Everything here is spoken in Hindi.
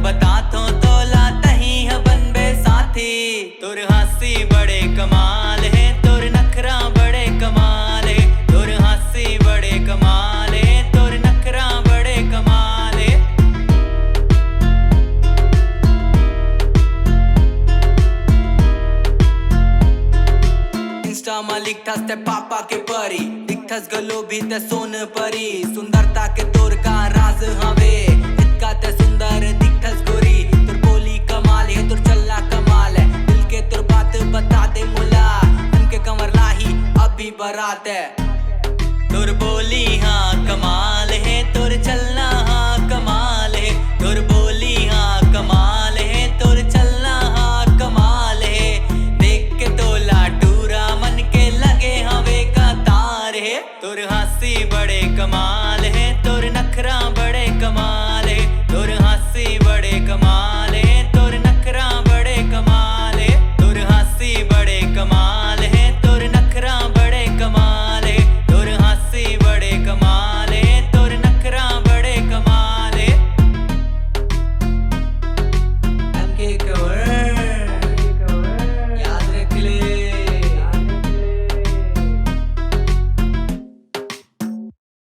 बता तो ला तही है बनबे साथी। तोर हंसी बड़े कमाल है, तोर नखरा बड़े कमाल है, तोर हंसी बड़े कमाल है, तोर नखरा बड़े कमाल है। इंस्टा मा लिखथस ते पापा के परी, दिखथस गलो भी ते सोन परी, सुंदरता के तोर का